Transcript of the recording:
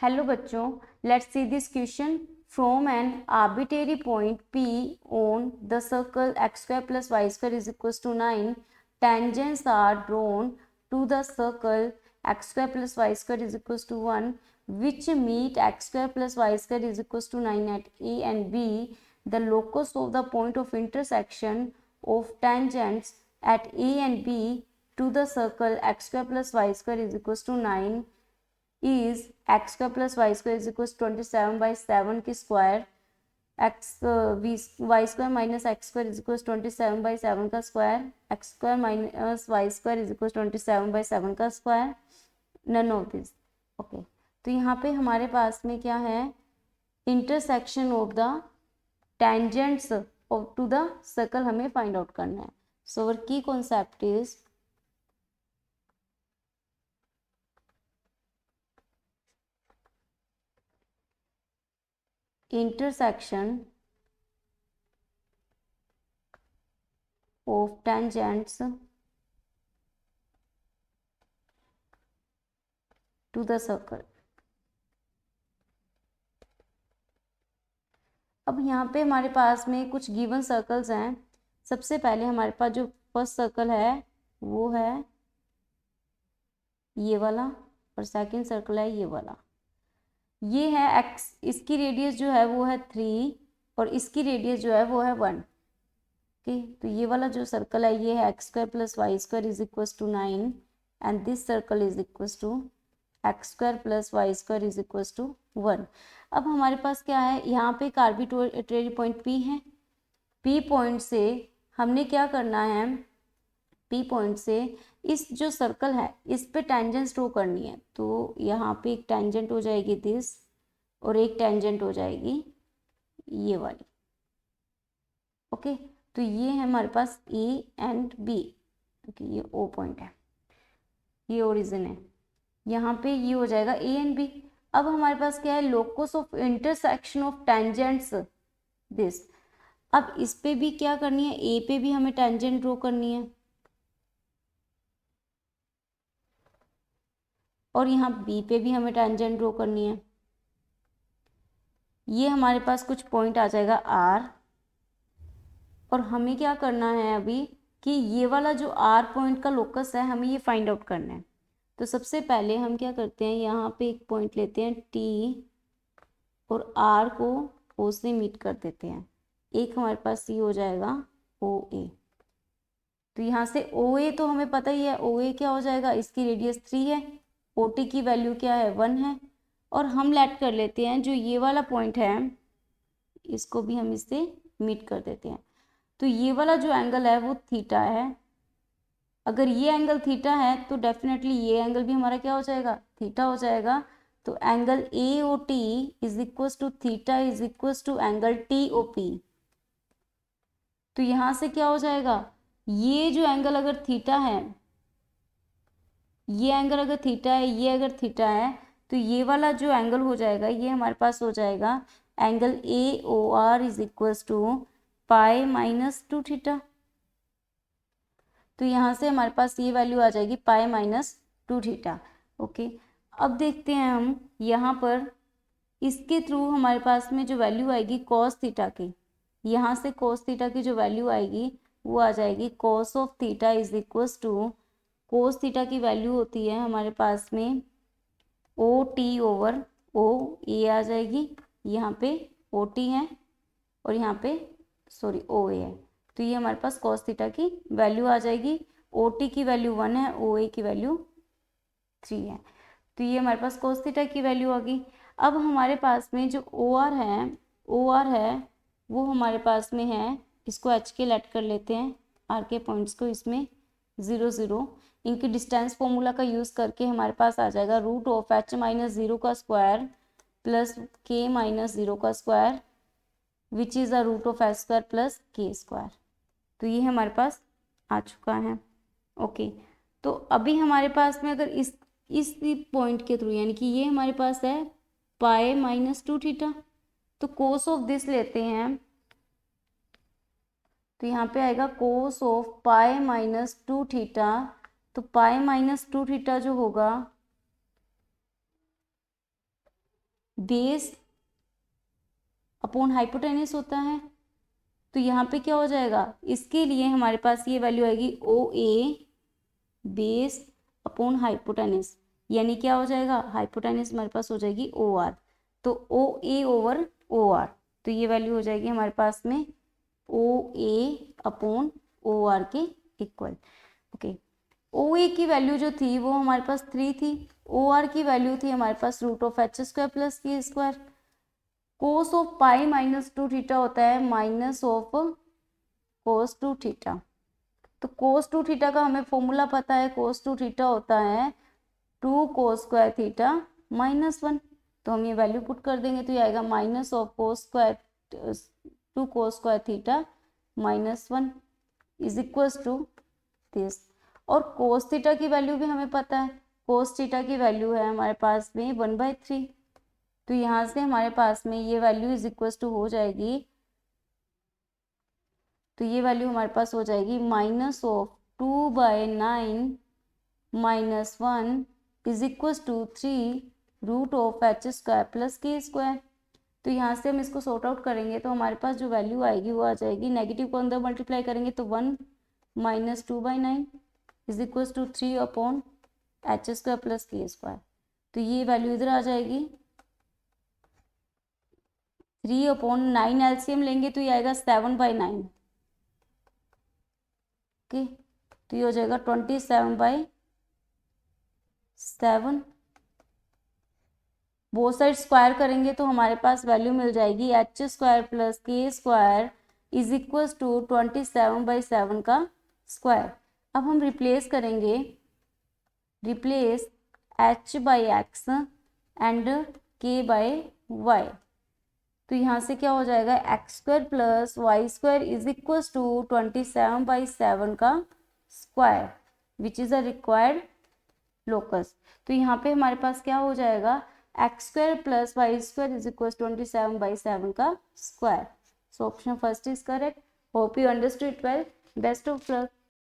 Hello बच्चों, let's see this question from an arbitrary point P on the circle x square plus y square is equals to 9. Tangents are drawn to the circle x square plus y square is equals to 1, which meet x square plus y square is equals to 9 at A and B. The locus of the point of intersection of tangents at A and B to the circle x square plus y square is equals to 9 is x square plus y square is equals to 27 by 7 की square y square minus x square is equals 27 by 7 का square x square minus y square is equals 27 by 7 का square none of this. Okay, तो यहाँ पे हमारे पास में क्या है, intersection of the tangents of two the circle हमें फाइंड आउट करना है। So our key concept is intersection of tangents to the circle। अब यहाँ पे हमारे पास में कुछ गिवन सर्कल्स हैं। सबसे पहले हमारे पास जो फर्स्ट सर्कल है वो है ये वाला और सेकंड सर्कल है ये वाला। ये है x, इसकी रेडियस जो है वो है 3 और इसकी रेडियस जो है वो है 1। ओके, तो ये वाला जो सर्कल है ये है X square plus Y square is equals to 9 and this circle is equals to X square plus Y square is equals to 1। अब हमारे पास क्या है, यहाँ पे एक आर्बिट्रेरी पॉइंट P है। P पॉइंट से हमने क्या करना है, P पॉइंट से इस जो सर्कल है इस पे टेंजेंट ड्रॉ करनी है। तो यहाँ पे एक टेंजेंट हो जाएगी दिस और एक टेंजेंट हो जाएगी ये वाली। ओके, तो ये है हमारे पास A एंड B। ओके, ये O पॉइंट है, ये ओरिजिन है। यहाँ पे ये हो जाएगा A एंड B। अब हमारे पास क्या है, locus of intersection of tangents this. अब इस पे भी क्या करनी है, A पे भी हमें टेंजेंट ड्रॉ करनी है और यहाँ B पे भी हमें टेंजेंट ड्रॉ करनी है। ये हमारे पास कुछ पॉइंट आ जाएगा R और हमें क्या करना है अभी कि ये वाला जो R पॉइंट का लोकस है हमें ये फाइंड आउट करना है। तो सबसे पहले हम क्या करते हैं, यहाँ पे एक पॉइंट लेते हैं T और R को O से मीट कर देते हैं। एक हमारे पास ये हो जाएगा OA। तो यहाँ से OA तो हमें पता ही है, OA क्या हो जाएगा, इसकी रेडियस 3 है, OT की वैल्यू क्या है 1 है। और हम लेट कर लेते हैं जो ये वाला पॉइंट है इसको भी हम इससे मीट कर देते हैं। तो ये वाला जो एंगल है वो थीटा है। अगर ये एंगल थीटा है तो डेफिनेटली ये एंगल भी हमारा क्या हो जाएगा, थीटा हो जाएगा। तो angle AOT is equals to theta is equals to angle TOP। तो यहाँ से क्या हो जाएगा, ये जो एंगल अगर थीटा है, ये एंगल अगर थीटा है, ये अगर थीटा है, तो ये वाला जो एंगल हो जाएगा ये हमारे पास हो जाएगा angle AOR is equals to pi minus 2 theta. तो यहाँ से हमारे पास ये वैल्यू आ जाएगी पाई माइनस 2 थीटा। ओके, अब देखते हैं हम यहाँ पर इसके थ्रू हमारे पास में जो वैल्यू आएगी कॉस थीटा की, यहाँ से कॉस थीटा की जो वैल्यू आएगी वो आ जाएगी cos of theta is equals to, cos theta की वैल्यू होती है हमारे पास में OT ओवर OA आ जाएगी। यहाँ पे OT है और यहाँ पे OA है। तो ये हमारे पास कॉस थीटा की वैल्यू आ जाएगी। OT की वैल्यू 1 है, OA की वैल्यू 3 है। तो ये हमारे पास कॉस थीटा की वैल्यू आ गई। अब हमारे पास में जो OR है वो हमारे पास में है, इसको H के लेट कर लेते हैं, R के पॉइंट्स को इसमें 0 0। इनकी डिस्टेंस फॉर्मूला का यूज़ करके हमारे पास आ जाएगा रूट ऑफ H माइनस 0 का स्क्वायर प्लस K माइनस 0 का square which is the root of H square plus K square. तो ये हमारे पास आ चुका है। ओके, तो अभी हमारे पास में अगर इस पॉइंट के थ्रू, यानी कि ये हमारे पास है पाई माइनस 2 थीटा, तो कोस ऑफ दिस लेते हैं। तो यहाँ पे आएगा कोस ऑफ पाई माइनस 2 थीटा। तो पाई माइनस 2 थीटा जो होगा बेस अपॉन हाइपोटेनिस होता है। तो यहाँ पे क्या हो जाएगा, इसके लिए हमारे पास ये वैल्यू आएगी ओ ए बेस अपॉन हाइपोटेनिस, यानी क्या हो जाएगा, हाइपोटेनिस हमारे पास हो जाएगी ओ आर। तो ओ ए ओवर ओ आर, तो ये वैल्यू हो जाएगी हमारे पास में ओ ए अपॉन ओ आर के इक्वल। ओके, ओ ए की वैल्यू जो थी वो हमारे पास 3 थी, ओ आर की वैल्यू थी हमारे पास root of H square plus K square. Cos of pi minus 2 theta होता है माइनस ऑफ कोस 2 थीटा। तो कोस 2 थीटा का हमें फॉर्मूला पता है, कोस 2 थीटा होता है 2 कोस स्क्वायर थीटा माइनस 1। तो हम ये वैल्यू पुट कर देंगे तो ये आएगा minus of cos square 2 cos square theta minus 1 is equals to this. और कोस थीटा की वैल्यू भी हमें पता है, कोस थीटा की वैल्यू है हमारे पास में 1/3। तो यहाँ से हमारे पास में ये वैल्यू इज इक्वल्स टू हो जाएगी, तो ये वैल्यू हमारे पास हो जाएगी minus of 2/9 minus 1 is equals to 3 root of H square plus K square. तो यहाँ से हम इसको सॉर्ट आउट करेंगे तो हमारे पास जो वैल्यू आएगी वो आ जाएगी, नेगेटिव को अंदर मल्टीप्लाई करेंगे तो 1 minus 2/9 is equals to 3 upon H square plus K square. तो ये वैल्यू इधर आ जाएगी, 3 अपॉन 9 एलसीएम लेंगे तो ये आएगा 7/9। ओके, तो ये हो जाएगा 27/7। बोथ साइड स्क्वायर करेंगे तो हमारे पास वैल्यू मिल जाएगी H square plus K square is equals to 27/7 का स्क्वायर। अब हम रिप्लेस करेंगे, replace h by X and k by Y. तो यहाँ से क्या हो जाएगा, X square plus Y square is equals to 27/7 का square which is a required locus. तो यहाँ पे हमारे पास क्या हो जाएगा, X square plus Y square is equal 27/7 का square. So option first is correct. Hope you understood well. Best of luck.